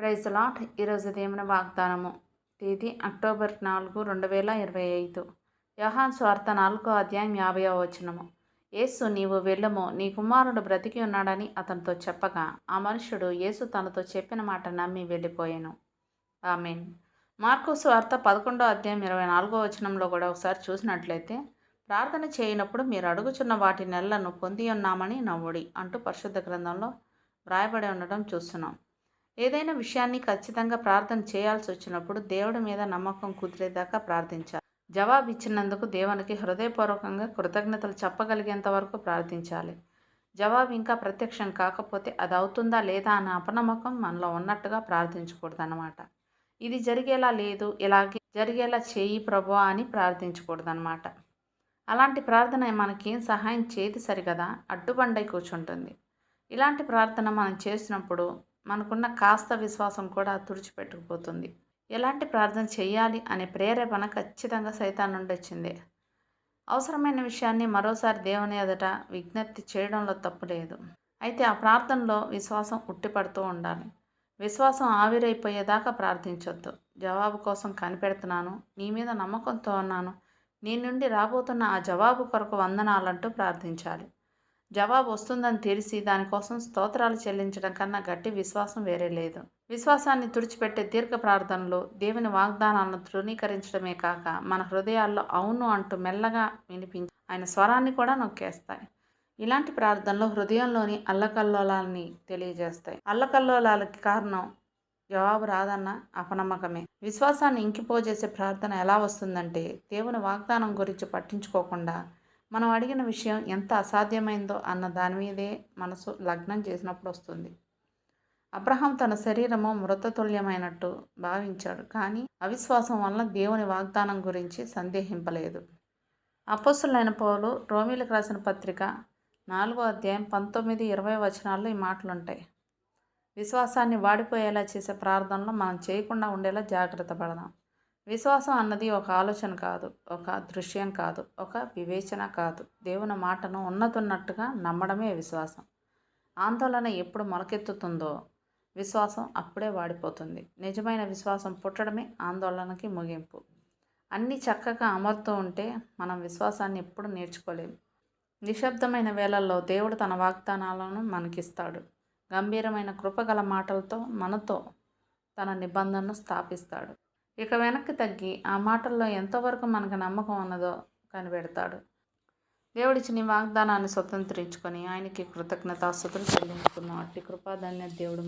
Praise lot. ఈరోజు దేవుని వాగ్దానము. తేదీ అక్టోబర్ 4, 2025. యోహాను సువార్త 4:50. యేసు, నీవు వెళ్ళుము, నీ కుమారుడు బ్రతికి ఉన్నాడని అతనితో చెప్పగా, ఆ మనుష్యుడు యేసు తనతో చెప్పిన మాట నమ్మి వెళ్ళిపోయాను. ఆమేన్. మార్కు సువార్త 11:24 కూడా ఒకసారి చూసినట్లయితే, ప్రార్థన చేయనప్పుడు మీరు అడుగుచున్న వాటి నెలలను పొంది ఉన్నామని నమ్ముడి అంటూ పరిశుద్ధ గ్రంథంలో వ్రాయబడి ఉండడం చూస్తున్నాం. ఏదైనా విషయాన్ని ఖచ్చితంగా ప్రార్థన చేయాల్సి వచ్చినప్పుడు దేవుడి మీద నమ్మకం కుదిరేదాకా ప్రార్థించాలి. జవాబు ఇచ్చినందుకు దేవునికి హృదయపూర్వకంగా కృతజ్ఞతలు చెప్పగలిగేంత వరకు ప్రార్థించాలి. జవాబు ఇంకా ప్రత్యక్షం కాకపోతే అది అవుతుందా లేదా అన్న అపనమ్మకం మనలో ఉన్నట్టుగా ప్రార్థించకూడదన్నమాట. ఇది జరిగేలా లేదు, ఇలాగే జరిగేలా చేయి ప్రభువా అని ప్రార్థించకూడదన్నమాట. అలాంటి ప్రార్థన మనకేం సహాయం చేయదు సరిగదా, అడ్డుబండై కూర్చుంటుంది. ఇలాంటి ప్రార్థన మనం చేసినప్పుడు మనకున్న కాస్త విశ్వాసం కూడా తుడిచిపెట్టుకుపోతుంది. ఎలాంటి ప్రార్థన చేయాలి అనే ప్రేరేపణ ఖచ్చితంగా సైతాన్ నుండి వచ్చిందే. అవసరమైన విషయాన్ని మరోసారి దేవుని ఎదుట విజ్ఞప్తి చేయడంలో తప్పు లేదు. అయితే ఆ ప్రార్థనలో విశ్వాసం ఉట్టిపడుతూ ఉండాలి. విశ్వాసం ఆవిరైపోయేదాకా ప్రార్థించొద్దు. జవాబు కోసం కనిపెడుతున్నాను, నీ మీద నమ్మకంతో ఉన్నాను, నీ నుండి రాబోతున్న ఆ జవాబు కొరకు వందనాలంటూ ప్రార్థించాలి. జవాబు వస్తుందని తెలిసి దానికోసం స్తోత్రాలు చెల్లించడం కన్నా గట్టి విశ్వాసం వేరే లేదు. విశ్వాసాన్ని తుడిచిపెట్టే దీర్ఘ ప్రార్థనలు దేవుని వాగ్దానాలను తృణీకరించడమే కాక మన హృదయాల్లో అవును అంటూ మెల్లగా వినిపించి ఆయన స్వరాన్ని కూడా నొక్కేస్తాయి. ఇలాంటి ప్రార్థనలు హృదయంలోని అల్లకల్లోలాన్ని తెలియజేస్తాయి. అల్లకల్లోలాలకి కారణం జవాబు రాదన్న అపనమ్మకమే. విశ్వాసాన్ని ఇంకిపోజేసే ప్రార్థన ఎలా వస్తుందంటే, దేవుని వాగ్దానం గురించి పట్టించుకోకుండా మనం అడిగిన విషయం ఎంత అసాధ్యమైందో అన్న దాని మీదే మనసు లగ్నం చేసినప్పుడు వస్తుంది. అబ్రహాం తన శరీరము మృతతుల్యమైనట్టు భావించాడు, కానీ అవిశ్వాసం వలన దేవుని వాగ్దానం గురించి సందేహింపలేదు. అపోస్తలుడైన పౌలు రోమీలకు రాసిన పత్రిక 4:19-20 ఈ మాటలుంటాయి. విశ్వాసాన్ని వాడిపోయేలా చేసే ప్రార్థనలో మనం చేయకుండా ఉండేలా జాగ్రత్త పడదాం. విశ్వాసం అన్నది ఒక ఆలోచన కాదు, ఒక దృశ్యం కాదు, ఒక వివేచన కాదు. దేవుని మాటను ఉన్నతున్నట్టుగా నమ్మడమే విశ్వాసం. ఆందోళన ఎప్పుడు మొలకెత్తుతుందో విశ్వాసం అప్పుడే వాడిపోతుంది. నిజమైన విశ్వాసం పుట్టడమే ఆందోళనకి ముగింపు. అన్నీ చక్కగా అమరుతూ ఉంటే మనం విశ్వాసాన్ని ఎప్పుడు నేర్చుకోలేము. నిశ్శబ్దమైన వేళల్లో దేవుడు తన వాగ్దానాలను మనకిస్తాడు. గంభీరమైన కృపగల మాటలతో మనతో తన నిబంధనను స్థాపిస్తాడు. ఇక వెనక్కి తగ్గి ఆ మాటల్లో ఎంతవరకు మనకు నమ్మకం ఉన్నదో కనిపెడతాడు. దేవుడిచ్చిన వాగ్దానాన్ని స్వతంత్రించుకొని ఆయనకి కృతజ్ఞతాస్తుతులు చెల్లించుకున్న అట్టి కృపాధన్య దేవుడు